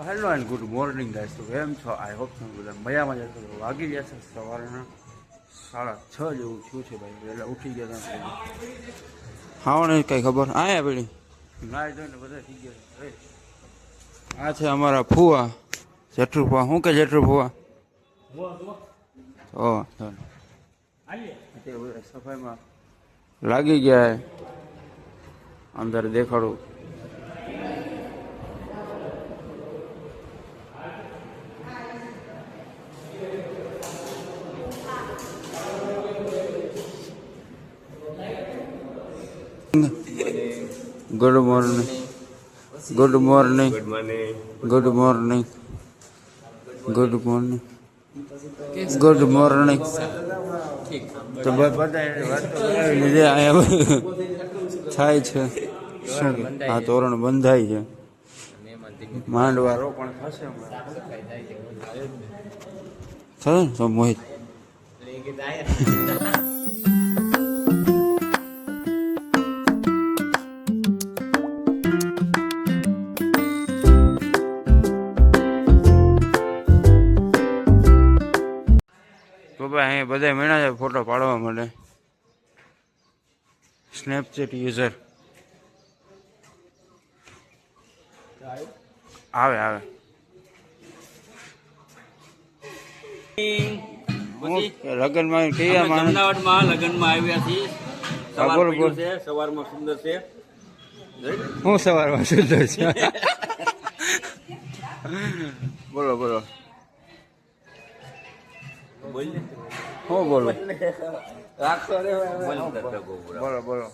Hello and good morning guys. તો કેમ છો? આઈ હોપ તમે બધા મજામાં જશો. વાગી ગયા છે સવારના 6:30 જેવું થયું છે ભાઈ. એટલે ઉઠી ગયા હતા. હા ને કઈ ખબર આયા પેલી નાઈ જોઈને બધા થઈ ગયા છે. આ છે અમારા ફુવા જેઠુ ફુવા. શું કે જેઠુ ફુવા? ઓ અત્યારે સફાઈમાં લાગી ગયા. અંદર દેખાડું. Good morning. Good morning. Good morning. Good morning. Good morning. તો બધા લીધે અહીંયા થાય છે. શું આ તોરણ બંધાય છે. માંડવા રોપણ થશે થશે ને મોહિત. તો ભાઈ અહીંયા બધા મેળા છે ફોટો પાડવા માટે. સ્નેપચેટ યુઝર આવે આવે. લગ્નમાં કયા અમદાવાદમાં લગ્નમાં આવ્યા છીએ. સવારમાં સુંદર છે. હું સવારમાં સુંદર છે. બોલો બોલો. હું બોલો બોલો બોલો.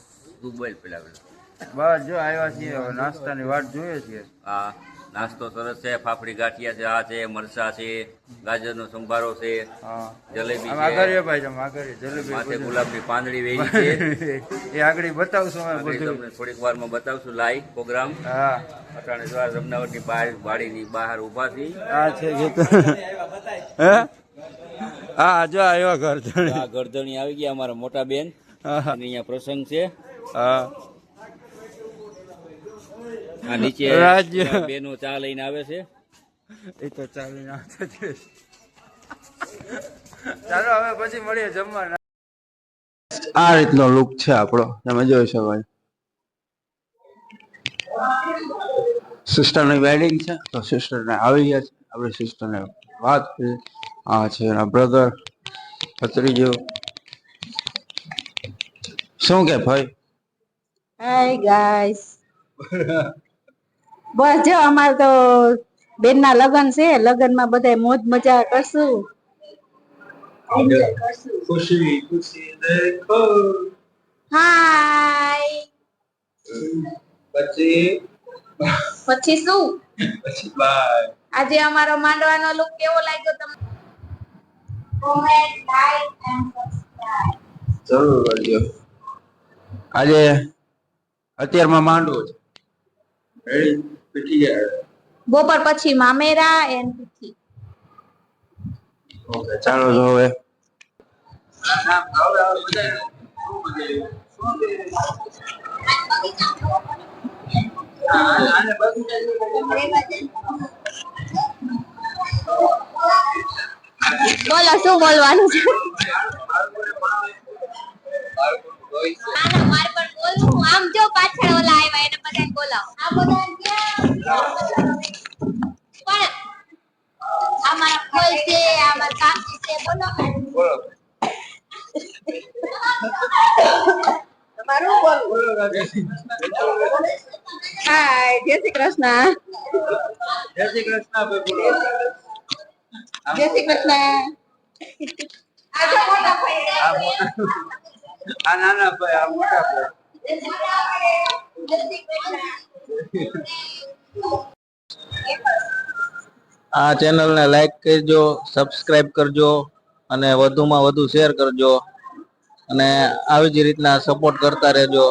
બસ જો આવ્યા છીએ. હવે નાસ્તાની વાટ જોઈએ છીએ. હા, નાસ્તો સરસ છે. ફાફડી ગાંઠિયા છે, આ છે, મરચા છે, ગાજરનો સંભારો છે, હા, જલેબી છે, આગળ ભાઈ તમે આગળ જલેબી માથે ગુલાબની પાંદડી વેરી છે. એ આગળ બતાવશું અમે બધું. તમને થોડીક વારમાં બતાવશું લાઈવ પ્રોગ્રામ. હા, અટાણે સવાર અમદાવાદની બહાર વાડીની બહાર ઊભા થી. આ છે હે હા જો આવ્યા ગરધણી. આ ગરધણી આવી ગયા અમારા મોટા બેન. અહીંયા પ્રસંગ છે. હા, આ નીચે રાજ્ય બેનો ચા લઈને આવે છે. એ તો ચાલીને આવતા છે. ચાલો હવે પછી મળીએ જમવા. આ રીતનો લુક છે આપણો. તમે જોઈ શકો. સિસ્ટરની વેડિંગ છે તો સિસ્ટરને આવી ગયા છે. આપણે સિસ્ટરને વાત કરી. આ છે એના બ્રધર ભત્રીજો. શું કે ભાઈ? Hi guys. બસ જો અમારે તો બેન ના લગ્ન છે. લગ્નમાં બધા મોજ મજા કરશું. ખુશી ખુશી દેખો. હાય. પછી શું? પછી બાય. આજે અમારો માંડવાનો લુક કેવો લાગ્યો તમને? કોમેન્ટ, લાઈક એન્ડ સબસ્ક્રાઇબ જરૂર કરજો. આજે અત્યારમાં માંડવો છે. રેડી પીઠી જાય. બપોર પછી મામેરા એન્ડ પીઠી. ઓકે ચાલો જો હવે. બોલો શું બોલવાનું છે? મારે પણ બોલવું. આમ જો પાછળ ઓલા આવ્યા એને બધાને બોલાવો. આ બધા પણ આ મારા ફોઈ છે, આ મારા કાકી છે. બોલો બોલો તમારું બોલો. હાય, જય શ્રી કૃષ્ણ. જય શ્રી કૃષ્ણ. બોલો જય શ્રી કૃષ્ણ. આ જો મોટા ભાઈ. આ નાના ભાઈ, આ મોટા ભાઈ. જય શ્રી કૃષ્ણ. આ ચેનલને લાઈક કરજો, સબસ્ક્રાઇબ કરજો અને વધુમાં વધુ શેર કરજો અને આવી જ રીતના સપોર્ટ કરતા રહેજો.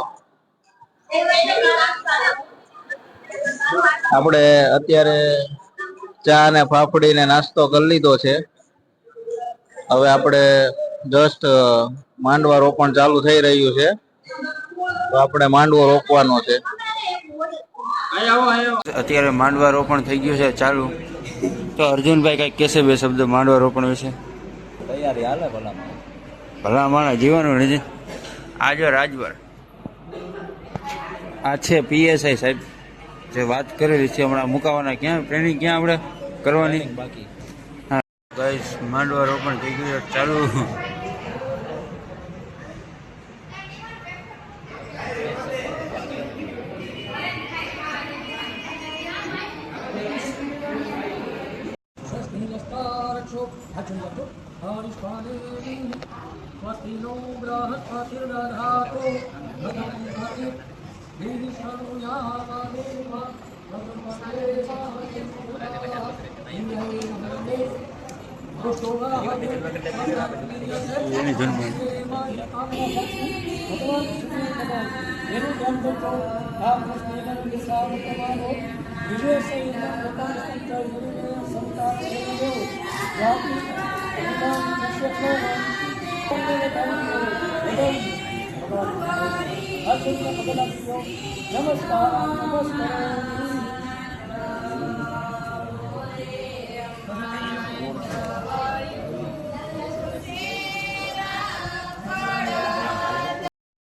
આપણે અત્યારે ચા ને ફાફડી ને નાસ્તો કરી લીધો છે. હવે આપણે જસ્ટ માંડવા રોપણ ચાલુ થઈ રહ્યું છે. તો આપણે માંડવો રોપવાનો છે. અત્યારે માંડવા રોપણ થઈ ગયું છે ચાલુ. તો અર્જુનભાઈ કઈક કહેશે બે શબ્દ માંડવા રોપણ વિશે. તૈયારી હાલે ભલા ભલા માણા જીવાનું નથી. આજે રાજવર આ છે પીએસઆઈ સાહેબ જે વાત કરેલી છે હમણાં મુકાવાના. ક્યાં ટ્રેનિંગ ક્યાં આપણે કરવાની બાકી. હા ગાઈસ માંડવા રોપણ થઈ ગયું છે ચાલુ. એની જન્મ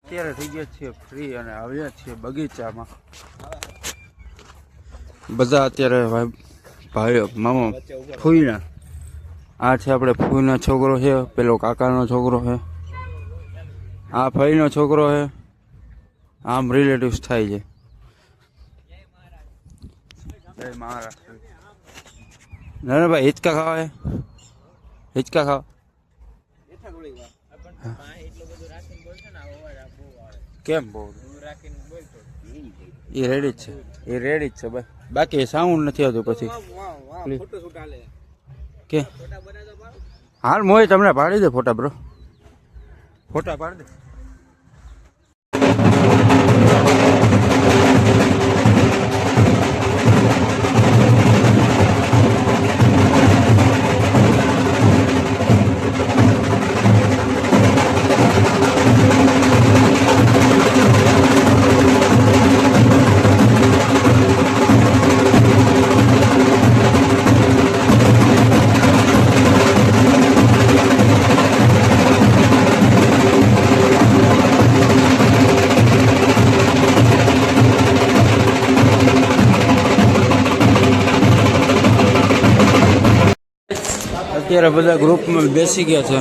અત્યારે થઈ ગયા છીએ ફ્રી અને આવ્યા છીએ બગીચામાં. બધા અત્યારે ભાઈઓ મામા ફૂઈના આ છે આપણે ફૂઈનો છોકરો છે, પેલો કાકાનો છોકરો છે, આ ભાઈનો છોકરો છે, આમ રિલેટિવ્સ થાય છે. જય મહારાષ્ટ્ર. ના ભાઈ હિચકા ખાવા છે, હિચકા ખાવા કેમ બહુ એ રેડી જ છે, એ રેડી જ છે ભાઈ. બાકી સાઉન્ડ નથી આવતું પછી કે હાલ મોય તમને પાડી દે ફોટા બ્રો, ફોટા પાડી દે. અત્યારે બધા ગ્રુપમાં બેસી ગયા છે,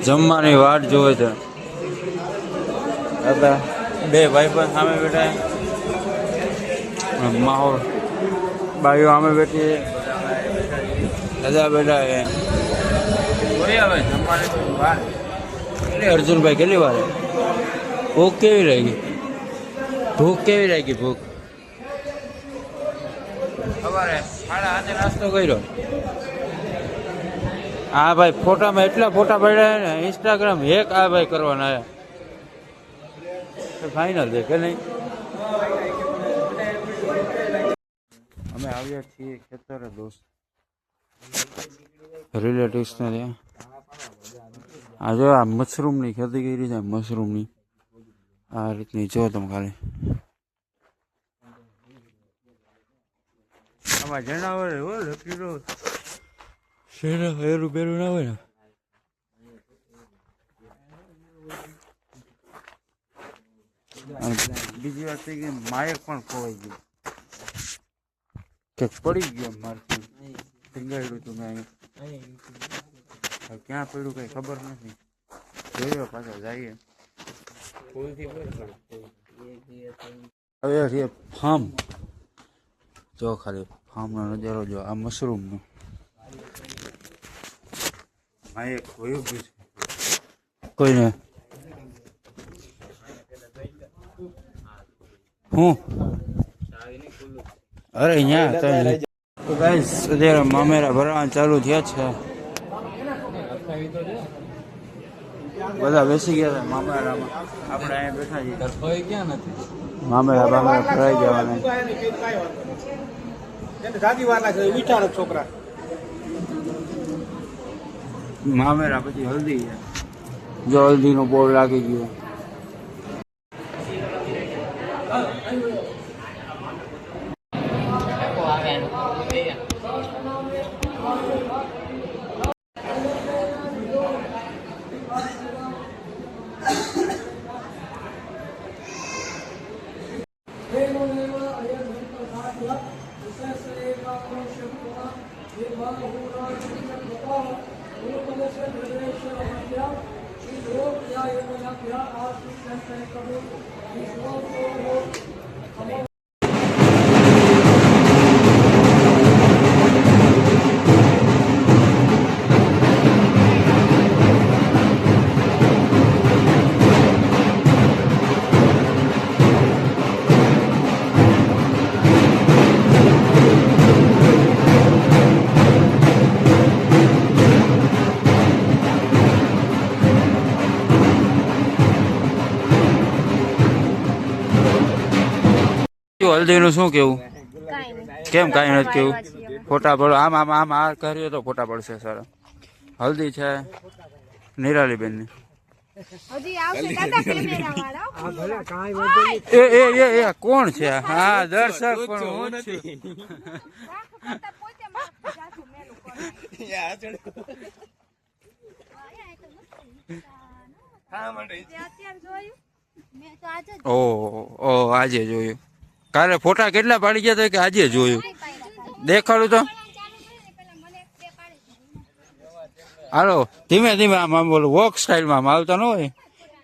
જમવાની વાટ જોવે છે. દાદા બે ભાઈ પણ સામે બેઠા, માહોલ બાઈઓ સામે બેઠી, દાદા બેઠા છે. જમવાની વાર એટલે અર્જુનભાઈ કેટલી વાર ભૂખ કેવી લાગી, ભૂખ કેવી લાગી, ભૂખ સવારે 8:30 નાસ્તો કર્યો. હા ભાઈ ફોટામાં એટલા ફોટા પડ્યા ને ઇન્સ્ટાગ્રામ હેક આ ભાઈ કરવાના આવ્યા ફાઇનલ છે કે નહીં. અમે આવ્યા છીએ ખેતરે દોસ્ત રિલેટિવ્સને ત્યાં. આ જો આ મશરૂમની ખેતી કરી છે, મશરૂમની આ રીતની જો તમે ખાલી. આમાં જનાવર હોય લકડીનો શેરા હેરું બેરું ના હોય ને. બીજી વાત થઈ ગઈ માયક પણ ખોવાઈ ગયું કે પડી ગયો મારથી ટીંગાડ્યું હતું મેં અહીંયા. ક્યાં પડ્યું કઈ ખબર નથી. જોયો પાછા જઈએ હવે ફાર્મ જો ખાલી ફાર્મનો નજારો જો આ મશરૂમનો. માયક હોયું બી છે કોઈને હું અરે અહીંયા તો ગાઈસ અત્યારે મામેરા ભરવા ચાલુ થયા છે. બધા બેસી ગયા હતા મામેરામાં, આપણે અહીંયા બેઠા છીએ. ક્યાં નથી મામેરા બામેરા ભરાઈ જવાના. છોકરા મામેરા પછી હલ્દી છે, જો હલ્દીનો બોર્ડ લાગી ગયો. હલ્દીનું શું કેવું? કાંઈ નહીં. કેમ કાંઈ નથી કેવું? આવ્યા છીએ અમે. ફોટા પડો આમ આમ આમ આ કરીએ તો ફોટા પડશે સારા. હલ્દી છે નિરાલીબેનની. હજી આવશે દાદા કેમેરાવાળા. એ કોણ છે? હા દર્શક પણ હું જ છું. પોતે માથું જાતું મેલું કરે. તે અત્યારે જોયું? મેં તો આજે જ ઓ આજે જોયું. કાલે ફોટા કેટલા પાડી ગયા હતા કે આજે જોયું? દેખાડું તો હાલો ધીમે ધીમે આમ આમ બોલો વોક સ્ટાઇલમાં આમ આવતા ન હોય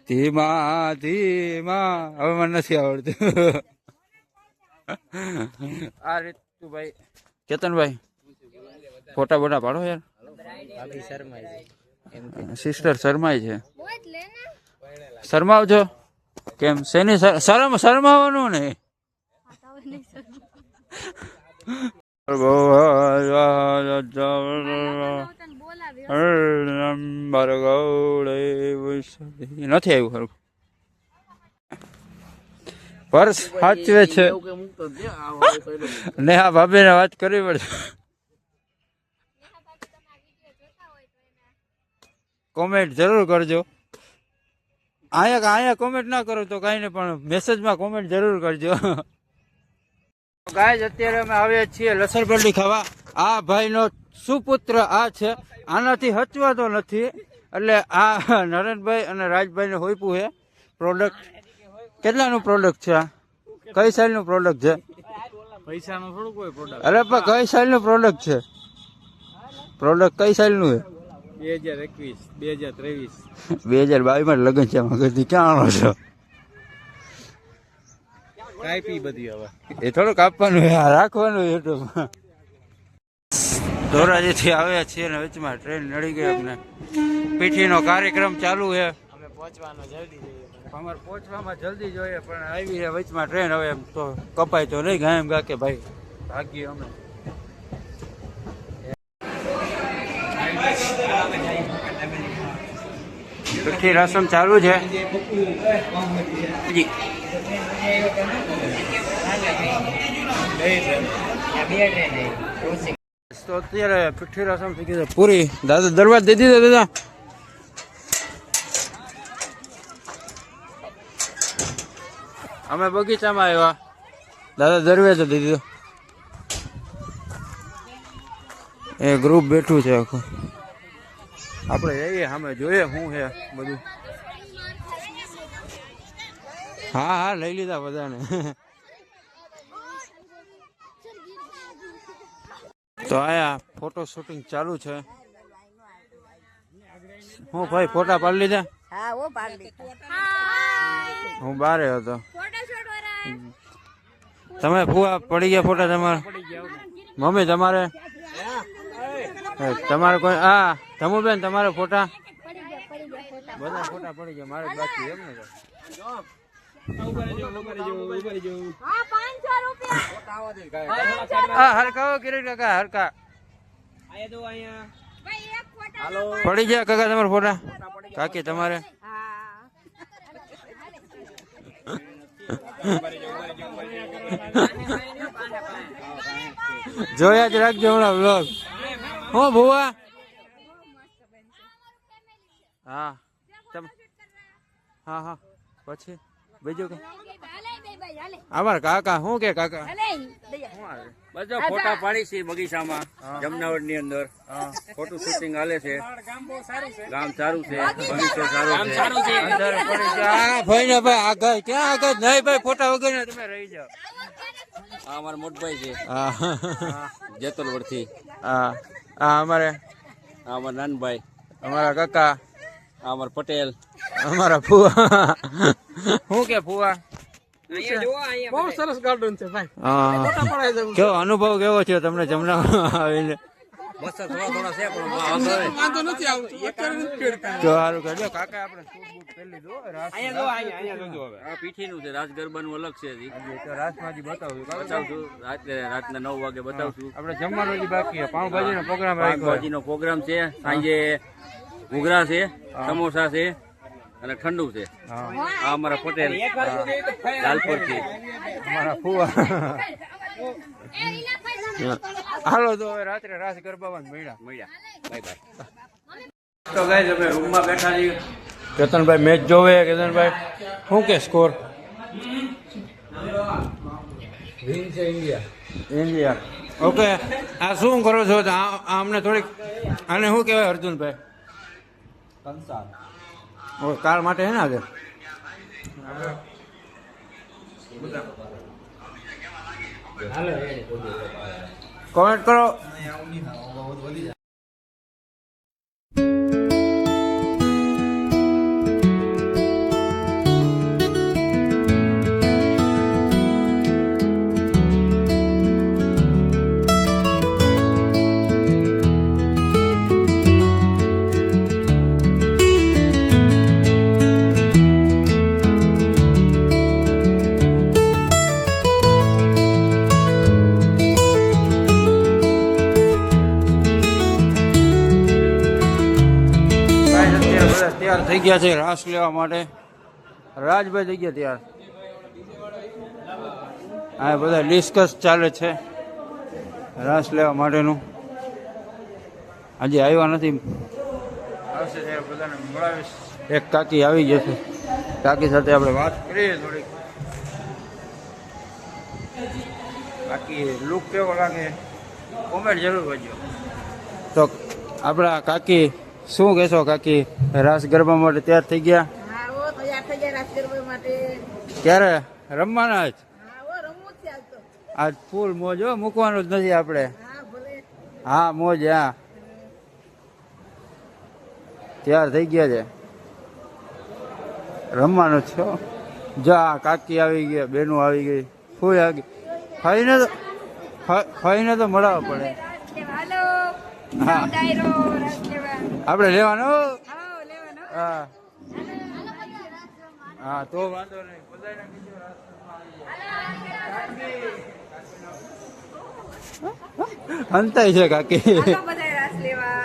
ધીમા ધીમા હવે મને નથી આવડતું. આ રીતું ભાઈ કેતનભાઈ ફોટા બોટા પાડો યાર. સિસ્ટર શરમાય છે. મોજ લે ને. શરમાવજો કેમ શેની શરમાવાનું ને નથી આવ્યું ખરું પર્સ સાચવે છે ને આ ભાભી ને વાત કરવી પડશે. કોમેન્ટ જરૂર કરજો. અહીંયા કોમેન્ટ ના કરો તો કાંઈ નહીં પણ મેસેજમાં કોમેન્ટ જરૂર કરજો. ગાય અત્યારે અમે આવ્યા છીએ લસણપલ્લી ખાવા. આ ભાઈનો સુપુત્ર આ છે. આનાથી હચવાતો નથી એટલે આ નરેનભાઈ અને રાજભાઈને હોઈપું છે. પ્રોડક્ટ કેટલાનું પ્રોડક્ટ છે? આ કઈ સાઈલનું પ્રોડક્ટ છે? પૈસાનું થોડું કોઈ પ્રોડક્ટ. અરે પણ કઈ સાઈલનું પ્રોડક્ટ છે? પ્રોડક્ટ કઈ સાઈલનું છે? 2021 2022 માં લગ્ન છે. મગજથી ક્યાં આવો છો? કાપી બધી હવે એ થોડુંક આપવાનું રાખવાનું યુટ્યુબમાં. ધોરાજીથી આવ્યા છીએ ને વચમાં ટ્રેન નડી ગઈ અમને. પીઠીનો કાર્યક્રમ ચાલુ છે. અમારે પહોંચવામાં જલ્દી જોઈએ પણ આવી છે વચમાં ટ્રેન. હવે એમ તો કપાય તો નહીં ગાય એમ ગા કે ભાઈ ભાગીએ અમે. પીઠી રસમ ચાલુ છે. તો અત્યારે પીઠી રસમ થઈ ગઈ પૂરી. દાદા દરવાજ દે દીધો દાદા. અમે બગીચામાં આવ્યા. દાદા દરવાજો દે દીધો. એ ગ્રુપ બેઠું છે આખું. આપણે જઈએ સામે જોઈએ શું છે બધું. હા લઈ લીધા બધાને. તો આયા ફોટો શૂટિંગ ચાલુ છે. હું ભાઈ ફોટા પાડી લીધા? હા ઓ પાડી. હું બારે હતો. ફોટોશૂટ વાળા. તમે ફુવા પડી ગયા ફોટા તમારા? મમ્મી તમારે? તમારે કોઈ હા ધમુબેન તમારે ફોટા? બધા ફોટા પડી ગયા. મારે બાકી એમ ને. હરકાઓ કિરીટ કાકા હરકા પડી ગયા કાકા તમારા ફોટા? કાકી તમારે? જોયા જ રાખજો હમણાં વ્લોગ. હું ભુવા હા હા પછી બીજું કે અમારા કાકા શું કે કાકા શું આવે? બધા ફોટા પાડી છે બગીચામાં જમનાવડ ની અંદર ફોટો શૂટિંગ હાલે છે. ગામ સારું છે, બગીચો સારો છે. અંદર પડી જાય. આ ભાઈ ને ભાઈ આગળ ક્યાં આગળ નહીં ભાઈ, ફોટા વગર ને તમે રહી જાઓ. આ અમારા મોટભાઈ છે હા જેતલવડ થી. હા આ અમારે આ અમારા નાનભાઈ, અમારા કાકા, આ અમારા પટેલ. અમારા ફુવા. શું કે ફુવા? બહુ સરસ ગાર્ડન છે ભાઈ. હા કેવો અનુભવ કેવો છે તમને જમનામાં આવીને? મસ્ત થોડા છે પણ વાંધો નહીં. વાંધો નથી આવતો અત્યારે નથી પહેરતા. જો સારું કરજો કાકા, આપણે સૂટ બૂટ પહેરી લીધું હો, રાસ આ પીઠીનું છે, રાસ ગરબાનું અલગ છે હજી. તો રાસમાંથી બતાવું બતાવશું રાતના 9 વાગે બતાવશું. આપણે જમવાનું હજી બાકી છે. પાઉંભાજી નો પ્રોગ્રામ રાખ્યો પાઉંભાજી નો પ્રોગ્રામ છે. સાંજે ઘૂઘરા છે, સમોસા છે અને ઠંડુ છે. હા આ અમારા પટેલ લાલપુર થી. અમારા ફુવા. હાલો તો હવે રાત્રે રાસ ગરબામાં મળ્યા. Bye bye. તો ગાઈસ અમે રૂમમાં બેઠા છીએ. કેતનભાઈ મેચ જોવે. કેતનભાઈ શું કે સ્કોર? ઇન્ડિયા. ઓકે આ શું કરો છો? આ અમને થોડીક આને શું કહેવાય અર્જુનભાઈ? કાલ માટે હે ને આજે કોમેન્ટ કરો. તૈયાર થઈ ગયા છે રાસ લેવા માટે. રાજભાઈ થઈ ગયા તૈયાર. આ બધા ડિસ્કસ ચાલે છે રાસ લેવા માટેનું. હજી આવ્યા નથી. આવશે ત્યારે બધાને મળાવીશ. એક કાકી આવી જશે. કાકી સાથે આપણે વાત કરીએ થોડીક. બાકી લુક કેવો લાગે કોમેન્ટ જરૂર કરજો. તો આપણા કાકી શું કહેશો? કાકી રાસ ગરબા માટે તૈયાર થઈ ગયા? હા ઓ તૈયાર થઈ ગયા રાસ ગરબા માટે. ક્યારે રમવાના જ? હા ઓ રમવું જ છે આજ તો. આજ ફૂલ મોજ હો, મૂકવાનું જ નથી આપણે. હા ભલે. હા મોજ. હા તૈયાર થઈ ગયા છે, રમવાનું જ છે. જા કાકી આવી ગયા, બેનું આવી ગઈ, ફૂલ આવી ગઈ. ફાઈને તો મળાવવા પડે. હાલો હા ડાયરો રાસ લેવા. આપણે લેવાનો. હા લેવાનો. હા હા તો વાંધો નહીં. બધાને કીધું રાસ અંતાઈ છે કાકી. હાલો બધાય રાસ લેવા.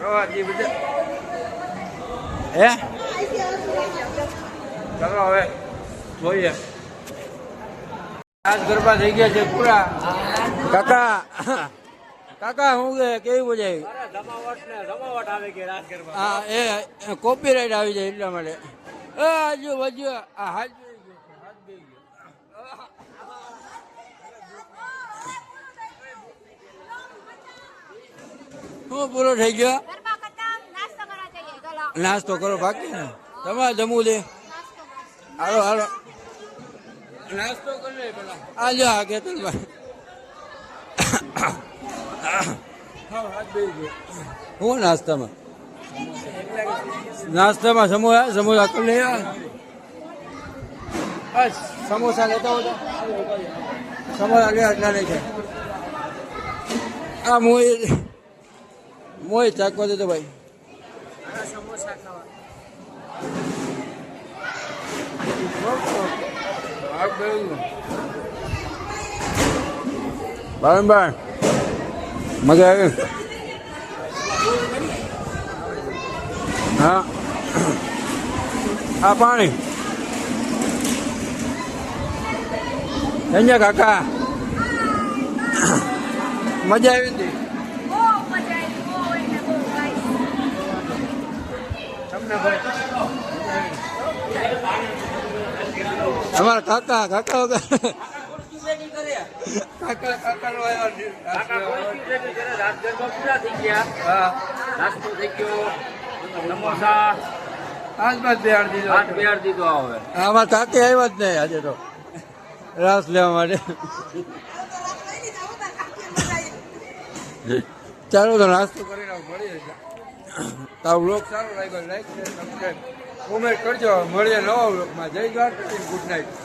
રવાજી બધા હે ચાલો હવે જોઈએ. રાસ ગરબા થઈ ગયા છે પૂરા. કાકા કાકા શું કે કેવી મજા આવી? હા એ કોપીરાઇટ આવી જાય એટલા માટે. આજુ બાજુ આ હાથ શું પૂરો થઈ ગયો? નાસ્તો કરો બાકી ને તમારે જમવું દે. હાલો હાલો નાસ્તો કરી લે પેલા. આજો આ કેતનભાઈ હું નાસ્તામાં સમોસા કરી લે. બસ સમોસા લેતા હોય સમોસા લે એટલા નહીં છે. આ મોય ચાકવા દેતો ભાઈ. બારંબાર મજા આવી. હા આ પાણી સંજય કાકા મજા આવી હતી બહુ મજા આવી. બહુ એટલે બહુ ગાઈસ. તમને ભાઈ અમારા કાકા વગર કાકા કાકાનો આવ્યો કાકા કોઈ ચીજ નથી કરે, રાત ગરબા પૂરા થઈ ગયા, હા નાસ્તો થઈ ગયો, સમોસા આજમાં જ બેહાડ દીધો હાથ બેહાડી દીધો આ હવે. આમાં કાકે આવ્યા જ નહીં આજે તો રાસ લેવા માટે ચાલો તો નાસ્તો કરીને મળીએ તારો બ્લોગ સારો લાગ્યો લાઈક સબસ્ક્રાઈબ કોમેન્ટ કરજો મળીએ નવા બ્લોગમાં જય દ્વારકા ગુડ નાઇટ